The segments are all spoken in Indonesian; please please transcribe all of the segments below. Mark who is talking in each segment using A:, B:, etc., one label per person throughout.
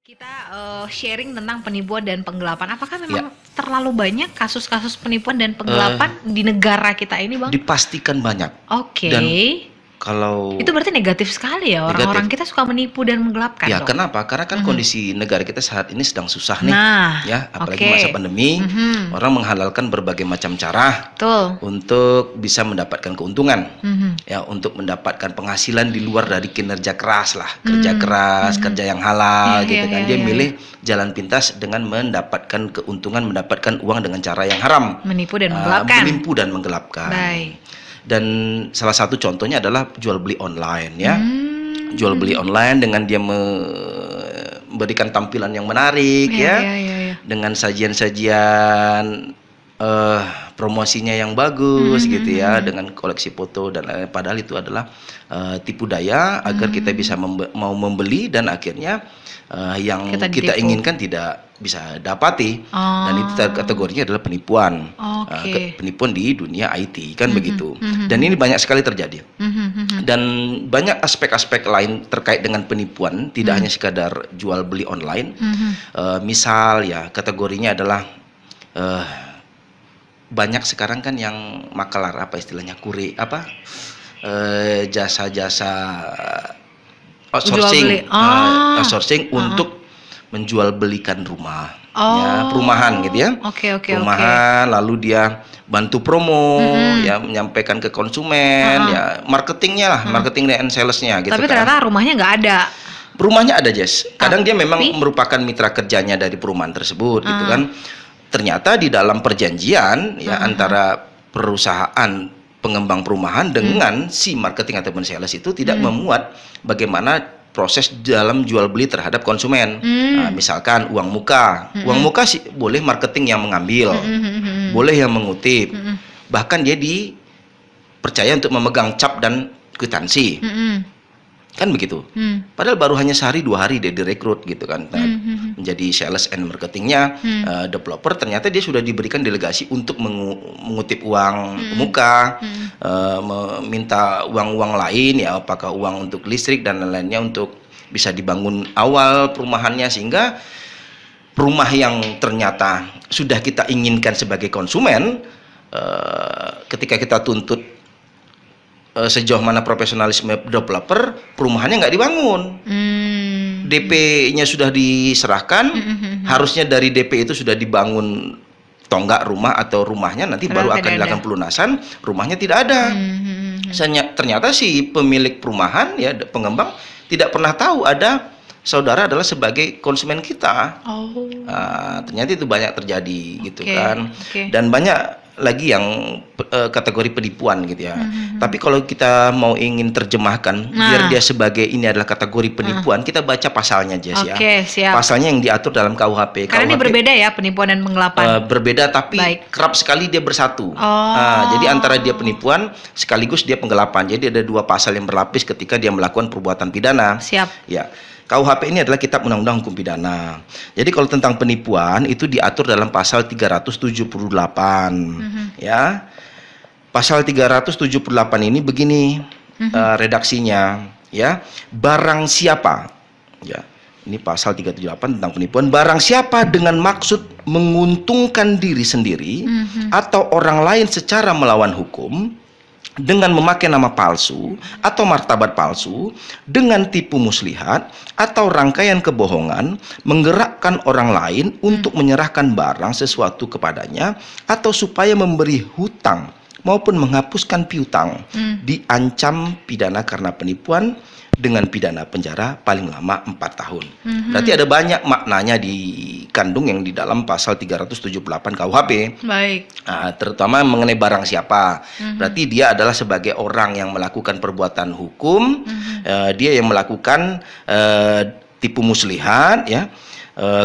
A: Kita sharing tentang penipuan dan penggelapan. Apakah
B: Ya,
A: memang terlalu banyak kasus-kasus penipuan dan penggelapan di negara kita ini, Bang?
B: dipastikan banyak.
A: Oke.
B: Dan kalau
A: Itu berarti negatif sekali ya, orang-orang
B: negatif,
A: kita suka menipu dan menggelapkan
B: ya
A: dong.
B: kenapa? Karena kan
A: Mhm.
B: kondisi negara kita saat ini sedang susah nih,
A: Nah,
B: ya, apalagi
A: oke.
B: masa pandemi,
A: Mhm.
B: orang menghalalkan berbagai macam cara
A: Betul.
B: untuk bisa mendapatkan keuntungan,
A: Mhm.
B: ya, untuk mendapatkan penghasilan di luar dari kinerja keras lah, kerja keras,
A: Mhm.
B: kerja yang halal,
A: Iya,
B: gitu
A: iya,
B: kan.
A: iya,
B: Dia
A: iya.
B: milih jalan pintas dengan mendapatkan keuntungan, mendapatkan uang dengan cara yang haram,
A: Menipu dan menggelapkan.
B: menipu dan menggelapkan.
A: Baik.
B: Dan salah satu contohnya adalah jual beli online, ya. Jual beli
A: Hmm.
B: online dengan dia memberikan tampilan yang menarik,
A: Iya,
B: ya,
A: iya, iya, iya.
B: dengan sajian-sajian promosinya yang bagus, gitu ya, dengan koleksi foto dan lain-lain. Padahal itu adalah tipu daya agar kita bisa mau membeli, dan akhirnya yang
A: Kita
B: kita
A: ditipu.
B: inginkan tidak bisa dapati, dan itu
A: Oh.
B: kategorinya adalah penipuan.
A: Oke.
B: Penipuan di dunia IT kan begitu.
A: Mhm.
B: Dan ini banyak sekali terjadi.
A: Mhm, mhm.
B: Dan banyak aspek-aspek lain terkait dengan penipuan, tidak hanya sekadar jual beli online.
A: Mhm.
B: Misal, ya, kategorinya adalah eh, banyak sekarang kan yang makelar, apa istilahnya, jasa-jasa
A: Jual beli.
B: outsourcing, outsourcing
A: Heeh.
B: untuk menjual belikan rumah,
A: Oh.
B: ya, perumahan, gitu ya.
A: Oke, oke, oke.
B: Perumahan, lalu dia bantu promo, ya, menyampaikan ke konsumen, ya, marketingnya lah, marketing and salesnya, gitu
A: Tapi
B: kan.
A: ternyata rumahnya nggak ada.
B: Rumahnya ada, Jess. Kadang dia memang
A: Tapi-
B: merupakan mitra kerjanya dari perumahan tersebut, gitu kan. Ternyata di dalam perjanjian, ya, antara perusahaan pengembang perumahan dengan si marketing ataupun sales itu tidak memuat bagaimana proses dalam jual beli terhadap konsumen. Nah, misalkan uang muka sih boleh marketing yang mengambil, boleh yang mengutip, bahkan dia dipercaya untuk memegang cap dan kwitansi, kan begitu. Padahal baru hanya sehari 2 hari dia direkrut, gitu kan. Nah, menjadi sales and marketingnya, developer, ternyata dia sudah diberikan delegasi untuk mengutip uang muka, meminta uang-uang lain, ya, apakah uang untuk listrik dan lain-lainnya untuk bisa dibangun awal perumahannya, sehingga rumah yang ternyata sudah kita inginkan sebagai konsumen, ketika kita tuntut sejauh mana profesionalisme developer, perumahannya nggak dibangun. DP-nya sudah diserahkan, harusnya dari DP itu sudah dibangun tonggak rumah atau rumahnya, nanti baru
A: Ternyata
B: akan
A: tidak
B: dilakukan pelunasan, rumahnya tidak ada. Ternyata si pemilik perumahan, ya, pengembang, tidak pernah tahu ada saudara adalah sebagai konsumen kita.
A: Oh.
B: Ternyata itu banyak terjadi, gitu
A: Oke,
B: kan.
A: oke.
B: Dan banyak lagi yang kategori penipuan, gitu ya. Tapi kalau kita mau ingin terjemahkan biar dia sebagai ini adalah kategori penipuan, kita baca pasalnya, Jess, ya.
A: Oke, siap.
B: Pasalnya yang diatur dalam KUHP.
A: Karena ini berbeda ya, penipuan dan penggelapan.
B: Berbeda, tapi
A: Baik.
B: kerap sekali dia bersatu.
A: Oh.
B: Jadi antara dia penipuan sekaligus dia penggelapan. Jadi ada 2 pasal yang berlapis ketika dia melakukan perbuatan pidana.
A: Siap.
B: Ya, KUHP ini adalah Kitab Undang-Undang Hukum Pidana. Jadi kalau tentang penipuan itu diatur dalam pasal 378. Ya. Pasal 378 ini begini redaksinya, ya. Barang siapa, ya. Ini pasal 378 tentang penipuan. Barang siapa dengan maksud menguntungkan diri sendiri atau orang lain secara melawan hukum, dengan memakai nama palsu atau martabat palsu, dengan tipu muslihat atau rangkaian kebohongan, menggerakkan orang lain untuk menyerahkan barang sesuatu kepadanya, atau supaya memberi hutang maupun menghapuskan piutang, diancam pidana karena penipuan dengan pidana penjara paling lama 4 tahun. Berarti ada banyak maknanya dikandung yang di dalam pasal 378 KUHP.
A: Baik.
B: Terutama mengenai barang siapa. Berarti dia adalah sebagai orang yang melakukan perbuatan hukum, dia yang melakukan tipu muslihat, ya.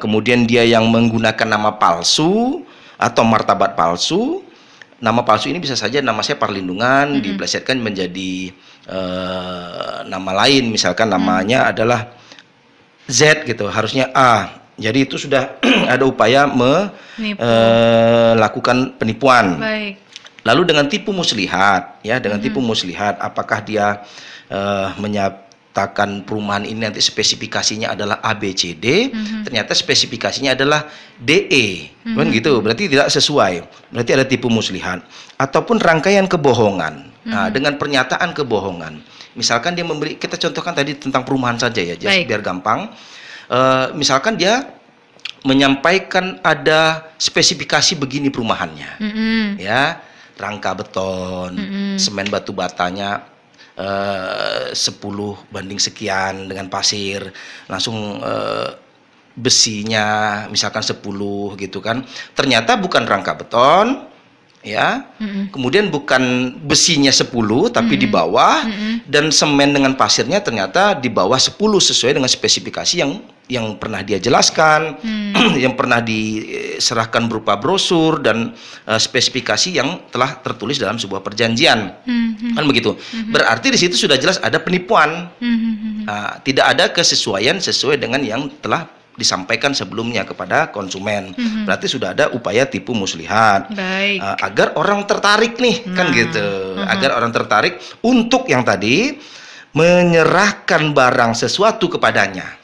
B: Kemudian dia yang menggunakan nama palsu atau martabat palsu. Nama palsu ini bisa saja nama saya Parlindungan diplesetkan menjadi nama lain, misalkan namanya adalah Z, gitu, harusnya A. Jadi itu sudah ada upaya melakukan penipuan.
A: Baik.
B: Lalu dengan tipu muslihat, ya, dengan tipu muslihat, apakah dia mengatakan perumahan ini nanti spesifikasinya adalah ABCD, ternyata spesifikasinya adalah DE, kan gitu. Berarti tidak sesuai. Berarti ada tipu muslihat ataupun rangkaian kebohongan. Nah, dengan pernyataan kebohongan. Misalkan dia memberi, kita contohkan tadi tentang perumahan saja ya, just biar gampang. Misalkan dia menyampaikan ada spesifikasi begini perumahannya, ya, rangka beton, semen batu batanya 10 banding sekian dengan pasir, langsung besinya misalkan 10 gitu kan. Ternyata bukan rangka beton, ya, kemudian bukan besinya 10 tapi di bawah, dan semen dengan pasirnya ternyata di bawah 10 sesuai dengan spesifikasi yang pernah dia jelaskan, yang pernah diserahkan berupa brosur dan spesifikasi yang telah tertulis dalam sebuah perjanjian, kan begitu. Berarti di situ sudah jelas ada penipuan, tidak ada kesesuaian sesuai dengan yang telah disampaikan sebelumnya kepada konsumen. Berarti sudah ada upaya tipu muslihat. Agar orang tertarik nih, kan gitu. Agar orang tertarik untuk yang tadi menyerahkan barang sesuatu kepadanya.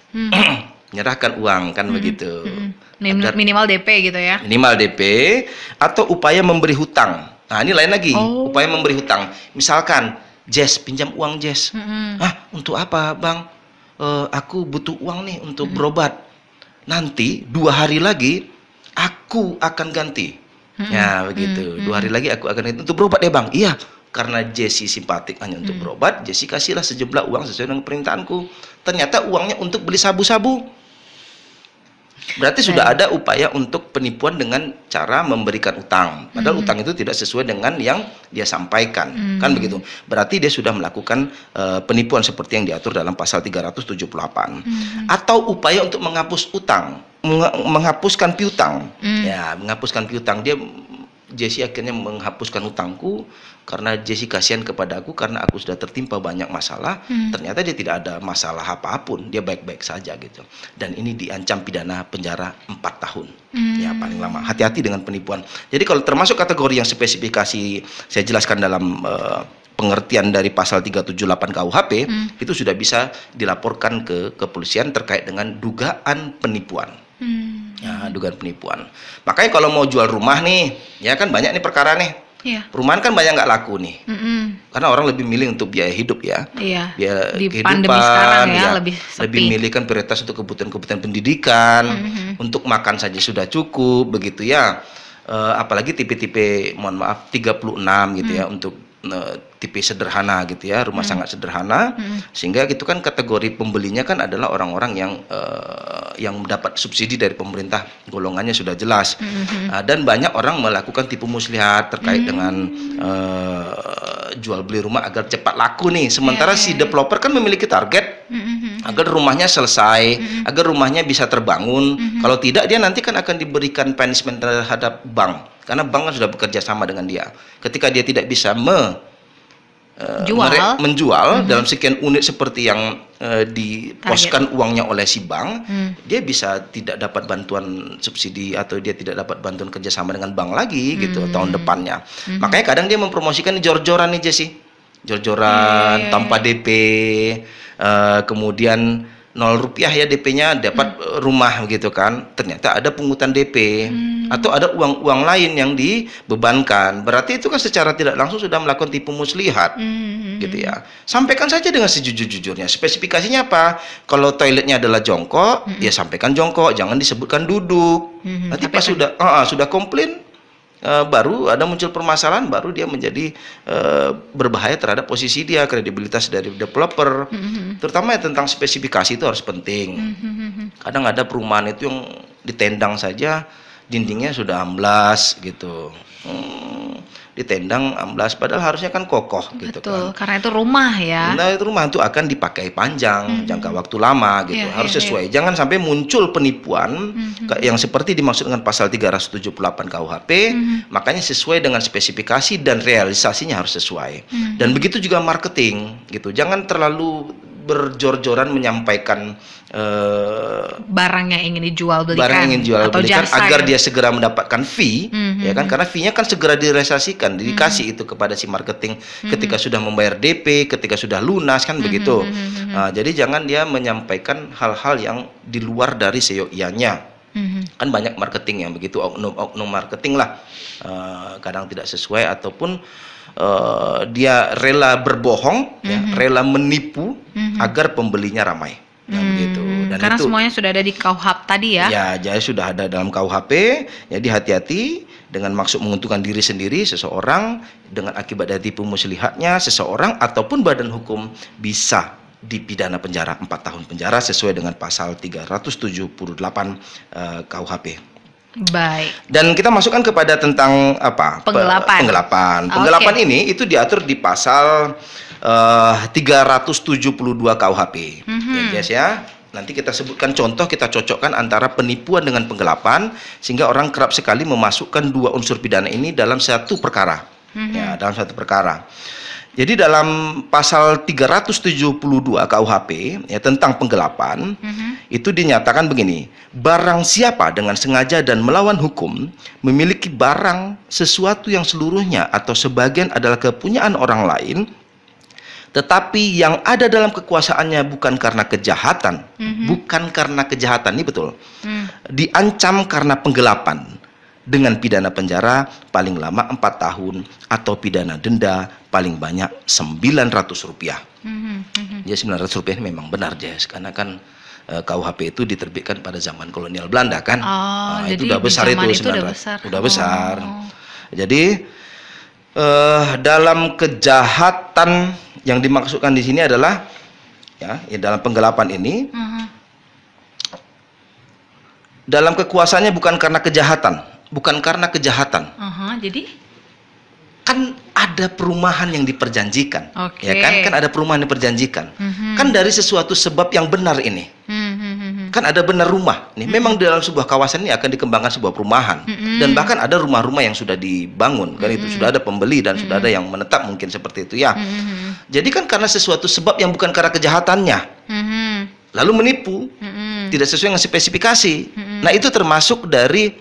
B: Menyerahkan uang, kan begitu.
A: Minimal DP gitu ya.
B: Minimal DP atau upaya memberi hutang. Nah, ini lain lagi. Upaya memberi hutang. Misalkan, Jess, pinjam uang Jess. Untuk apa, Bang? Aku butuh uang nih untuk berobat. Nanti 2 hari lagi aku akan ganti. Ya begitu. 2 hari lagi aku akan ganti untuk berobat ya Bang. Iya, karena Jesse simpatik hanya untuk berobat, Jesse kasihlah sejumlah uang sesuai dengan permintaanku. Ternyata uangnya untuk beli sabu-sabu. Berarti sudah ada upaya untuk penipuan dengan cara memberikan utang. Padahal utang itu tidak sesuai dengan yang dia sampaikan. Kan begitu. Berarti dia sudah melakukan penipuan seperti yang diatur dalam pasal 378. Atau upaya untuk menghapus utang, menghapuskan piutang. Ya, menghapuskan piutang. Jesse akhirnya menghapuskan utangku karena Jesse kasihan kepada aku karena aku sudah tertimpa banyak masalah. Ternyata dia tidak ada masalah apapun, dia baik-baik saja gitu. Dan ini diancam pidana penjara 4 tahun. Ya, paling lama. Hati-hati dengan penipuan. Jadi kalau termasuk kategori yang spesifikasi saya jelaskan dalam pengertian dari pasal 378 KUHP, itu sudah bisa dilaporkan ke kepolisian terkait dengan dugaan penipuan. Ya, dugaan penipuan. Makanya kalau mau jual rumah nih, ya kan banyak nih perkara nih. Perumahan kan banyak nggak laku nih. Karena orang lebih milih untuk biaya hidup ya. Biaya
A: di
B: kehidupan,
A: pandemi sekarang ya,
B: lebih milih kan prioritas untuk kebutuhan-kebutuhan pendidikan, untuk makan saja sudah cukup begitu ya. Apalagi tipe-tipe, mohon maaf, 36 gitu ya, untuk tipe sederhana gitu ya, rumah sangat sederhana, sehingga gitu kan kategori pembelinya kan adalah orang-orang yang mendapat subsidi dari pemerintah, golongannya sudah jelas. Dan banyak orang melakukan tipu muslihat terkait dengan jual beli rumah agar cepat laku nih, sementara si developer kan memiliki target agar rumahnya selesai, agar rumahnya bisa terbangun. Kalau tidak, dia nanti kan akan diberikan punishment terhadap bank, karena bank kan sudah bekerja sama dengan dia. Ketika dia tidak bisa menjual dalam sekian unit seperti yang diposkan uangnya oleh si bank, dia bisa tidak dapat bantuan subsidi atau dia tidak dapat bantuan kerjasama dengan bank lagi gitu tahun depannya. Makanya kadang dia mempromosikan jor-joran nih Jesse, jor-joran tanpa DP, kemudian 0 rupiah ya DP-nya dapat rumah gitu kan. Ternyata ada pungutan DP atau ada uang-uang lain yang dibebankan. Berarti itu kan secara tidak langsung sudah melakukan tipu muslihat gitu ya. Sampaikan saja dengan sejujur-jujurnya. Spesifikasinya apa? Kalau toiletnya adalah jongkok, ya sampaikan jongkok, jangan disebutkan duduk. Nanti pas sudah komplain, baru ada muncul permasalahan, baru dia menjadi berbahaya terhadap posisi dia, kredibilitas dari developer. Terutama ya tentang spesifikasi itu harus penting. Kadang ada perumahan itu yang ditendang saja dindingnya sudah amblas gitu. Ditendang amblas padahal harusnya kan kokoh gitu.
A: Betul, kan. Karena itu rumah ya.
B: Nah, itu rumah itu akan dipakai panjang, jangka waktu lama gitu. Harus sesuai. Jangan sampai muncul penipuan yang seperti dimaksud dengan pasal 378 KUHP. Makanya sesuai dengan spesifikasi dan realisasinya harus sesuai. Dan begitu juga marketing gitu. Jangan terlalu berjor-joran menyampaikan
A: barang yang ingin dijual belikan,
B: barang yang ingin dijual
A: atau
B: belikan
A: jasa
B: agar
A: ya?
B: dia segera mendapatkan fee, ya kan? Karena fee-nya kan segera direalisasikan, dikasih itu kepada si marketing ketika sudah membayar DP, ketika sudah lunas kan begitu. Nah, jadi jangan dia menyampaikan hal-hal yang di luar dari seyogyanya. Kan banyak marketing yang begitu, oknum marketing lah, kadang tidak sesuai ataupun dia rela berbohong, ya, rela menipu agar pembelinya ramai. Nah, begitu. Dan
A: Karena
B: itu
A: semuanya sudah ada di KUHP tadi ya.
B: ya, jadi sudah ada dalam KUHP. Jadi hati-hati dengan maksud menguntungkan diri sendiri seseorang, dengan akibat dari tipu muslihatnya seseorang ataupun badan hukum bisa dipidana penjara 4 tahun penjara sesuai dengan pasal 378 KUHP.
A: Baik.
B: Dan kita masukkan kepada tentang apa?
A: Penggelapan.
B: Penggelapan.
A: Oke.
B: Penggelapan ini itu diatur di pasal 372 KUHP. Ya, guys ya. Nanti kita sebutkan contoh, kita cocokkan antara penipuan dengan penggelapan sehingga orang kerap sekali memasukkan dua unsur pidana ini dalam satu perkara. Ya, dalam satu perkara. Jadi dalam pasal 372 KUHP ya tentang penggelapan itu dinyatakan begini, barang siapa dengan sengaja dan melawan hukum memiliki barang sesuatu yang seluruhnya atau sebagian adalah kepunyaan orang lain, tetapi yang ada dalam kekuasaannya bukan karena kejahatan, bukan karena kejahatan, ini betul, diancam karena penggelapan dengan pidana penjara paling lama 4 tahun atau pidana denda paling banyak Rp900. Jadi Rp900 ini memang benar, Jess, karena kan KUHP itu diterbitkan pada zaman kolonial Belanda kan. Nah,
A: Jadi
B: itu udah besar
A: di zaman
B: itu,
A: itu udah
B: 900.
A: besar.
B: Udah besar. Jadi dalam kejahatan yang dimaksudkan di sini adalah ya dalam penggelapan ini dalam kekuasaannya bukan karena kejahatan, bukan karena kejahatan.
A: Jadi
B: Kan ada perumahan yang diperjanjikan,
A: Oke.
B: ya kan ada perumahan yang diperjanjikan. Kan dari sesuatu sebab yang benar ini. Kan ada benar rumah nih. Memang dalam sebuah kawasan ini akan dikembangkan sebuah perumahan dan bahkan ada rumah-rumah yang sudah dibangun kan, itu sudah ada pembeli dan sudah ada yang menetap mungkin seperti itu ya. Jadi kan karena sesuatu sebab yang bukan karena kejahatannya lalu menipu tidak sesuai dengan spesifikasi. Nah, itu termasuk dari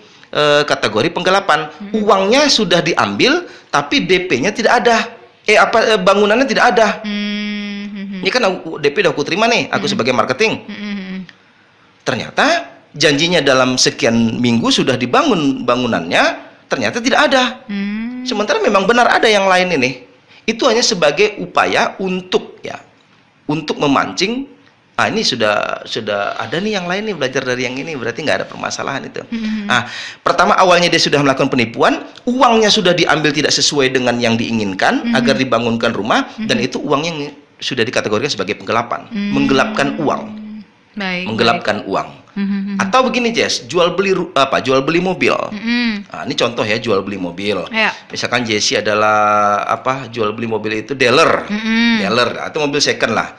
B: kategori penggelapan. Uangnya sudah diambil tapi DP-nya tidak ada. Bangunannya tidak ada. Ini kan DP udah aku terima nih, aku sebagai marketing. Ternyata janjinya dalam sekian minggu sudah dibangun bangunannya, ternyata tidak ada. Sementara memang benar ada yang lain ini. Itu hanya sebagai upaya untuk memancing. Ini sudah ada nih yang lain nih, belajar dari yang ini, berarti nggak ada permasalahan itu. Nah, pertama awalnya dia sudah melakukan penipuan, uangnya sudah diambil tidak sesuai dengan yang diinginkan agar dibangunkan rumah, dan itu uangnya yang sudah dikategorikan sebagai penggelapan, menggelapkan uang, menggelapkan uang. Atau begini, Jess, jual beli mobil. Nah, ini contoh ya, jual beli mobil. Misalkan Jessie adalah jual beli mobil itu dealer, atau mobil second lah.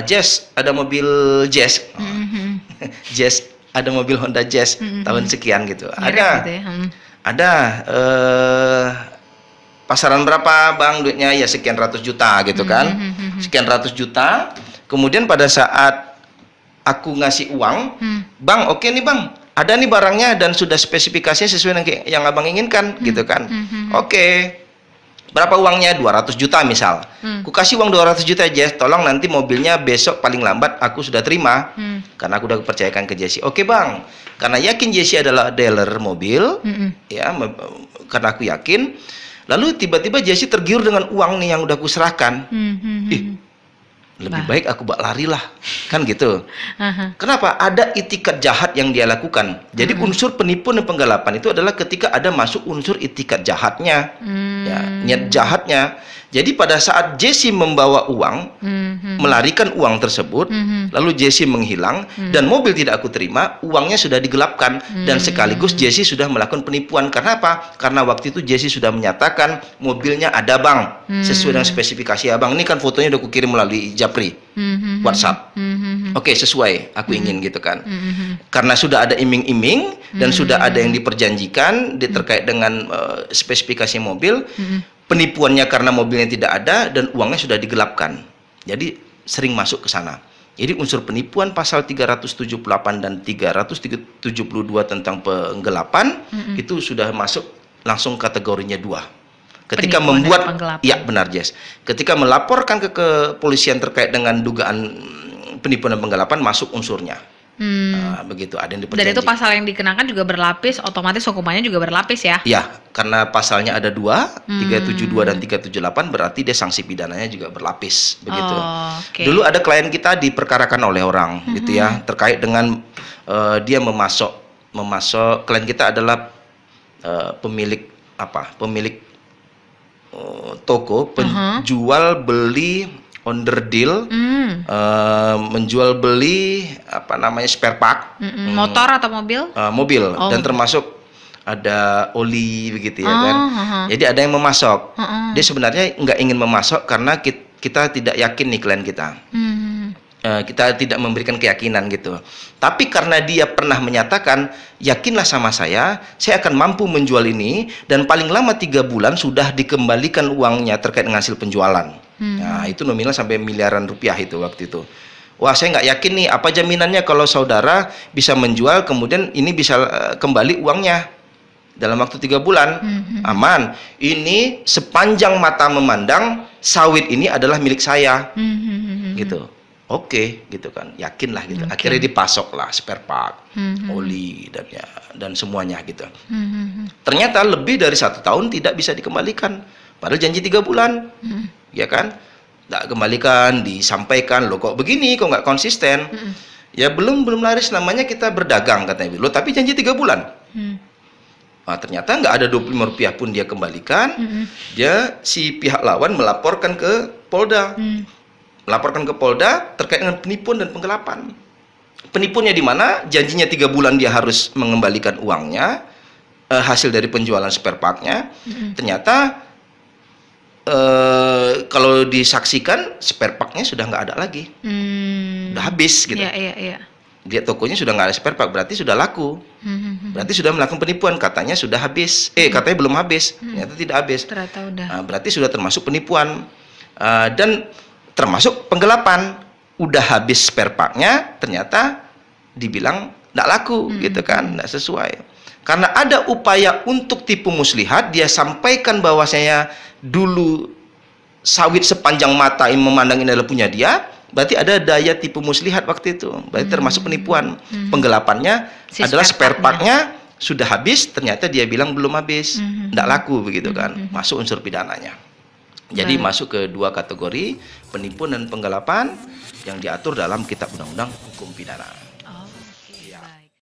B: Jazz, ada mobil Jazz, Jazz, ada mobil Honda Jazz tahun sekian gitu. Ada pasaran berapa bang duitnya, ya sekian ratus juta gitu kan, sekian ratus juta. Kemudian pada saat aku ngasih uang, bang, oke nih bang, ada nih barangnya dan sudah spesifikasinya sesuai dengan yang abang inginkan gitu kan. Oke. Berapa uangnya? 200 juta misal. Ku kasih uang 200 juta, Jess, tolong nanti mobilnya besok paling lambat aku sudah terima. Karena aku udah percayakan ke Jessie. Oke bang, karena yakin Jessie adalah dealer mobil, ya, karena aku yakin. Lalu tiba-tiba Jessie tergiur dengan uang nih yang udah aku serahkan. Lebih baik aku lari lah, kan gitu. Kenapa? Ada itikat jahat yang dia lakukan. Jadi unsur penipuan dan penggelapan itu adalah ketika ada masuk unsur itikat jahatnya, ya, niat jahatnya. Jadi pada saat Jessie membawa uang, melarikan uang tersebut, lalu Jessie menghilang dan mobil tidak aku terima, uangnya sudah digelapkan dan sekaligus Jessie sudah melakukan penipuan. Karena apa? Karena waktu itu Jessie sudah menyatakan mobilnya ada bang, sesuai dengan spesifikasi abang. Ini kan fotonya udah aku kirim melalui Japri, WhatsApp. Oke, sesuai aku ingin gitu kan. Karena sudah ada iming-iming dan sudah ada yang diperjanjikan terkait dengan spesifikasi mobil. Penipuannya karena mobilnya tidak ada dan uangnya sudah digelapkan. Jadi sering masuk ke sana. Jadi unsur penipuan pasal 378 dan 372 tentang penggelapan itu sudah masuk langsung kategorinya 2. Ketika
A: Penipuan dan
B: membuat,
A: penggelapan.
B: ya benar Jess, ketika melaporkan ke kepolisian terkait dengan dugaan penipuan dan penggelapan masuk unsurnya. Begitu, ada yang
A: Dan
B: diperjanji.
A: itu pasal yang dikenakan juga berlapis, otomatis hukumannya juga berlapis ya?
B: Ya, karena pasalnya ada 2, 372 dan 378, berarti dia sanksi pidananya juga berlapis, begitu.
A: Oh, oke.
B: Dulu ada klien kita diperkarakan oleh orang, gitu ya, terkait dengan dia memasok klien kita adalah pemilik toko, penjual beli onder deal, menjual beli spare part,
A: Motor atau mobil?
B: mobil,
A: Oh,
B: dan
A: mobil.
B: termasuk ada oli begitu ya kan. Jadi ada yang memasok. Dia sebenarnya nggak ingin memasok karena kita tidak yakin nih klien kita. Kita tidak memberikan keyakinan gitu. Tapi karena dia pernah menyatakan, yakinlah sama saya akan mampu menjual ini dan paling lama 3 bulan sudah dikembalikan uangnya terkait dengan hasil penjualan. Nah, itu nominal sampai miliaran rupiah itu waktu itu. Wah, saya nggak yakin nih, apa jaminannya kalau saudara bisa menjual kemudian ini bisa kembali uangnya dalam waktu 3 bulan. Aman. Ini sepanjang mata memandang sawit ini adalah milik saya. Gitu. Oke, gitu kan, yakinlah gitu. Akhirnya dipasoklah spare part, oli dan semuanya gitu. Ternyata lebih dari 1 tahun tidak bisa dikembalikan, padahal janji 3 bulan, ya kan? Nggak kembalikan, disampaikan, loh kok begini, kok nggak konsisten? Ya belum laris, namanya kita berdagang katanya, loh tapi janji 3 bulan. Nah, ternyata nggak ada 25 rupiah pun dia kembalikan. Si pihak lawan melaporkan ke Polda. Melaporkan ke Polda terkait dengan penipuan dan penggelapan. Penipuannya di mana? Janjinya 3 bulan dia harus mengembalikan uangnya, hasil dari penjualan spare part-nya. Ternyata kalau disaksikan spare part-nya sudah nggak ada lagi, udah habis gitu.
A: Iya.
B: Dia tokonya sudah nggak ada spare part, berarti sudah laku. Berarti sudah melakukan penipuan, katanya sudah habis. Katanya belum habis, ternyata tidak habis.
A: Ternyata udah.
B: Nah, berarti sudah termasuk penipuan. Dan termasuk penggelapan, udah habis spare part-nya, ternyata dibilang nggak laku, gitu kan, nggak sesuai. Karena ada upaya untuk tipu muslihat, dia sampaikan bahwasanya dulu sawit sepanjang mata yang memandang ini adalah punya dia, berarti ada daya tipu muslihat waktu itu, berarti termasuk penipuan. Penggelapannya adalah spare part-nya sudah habis, ternyata dia bilang belum habis, nggak laku, begitu kan, masuk unsur pidananya. Jadi masuk ke 2 kategori, penipuan dan penggelapan yang diatur dalam Kitab Undang-Undang Hukum Pidana.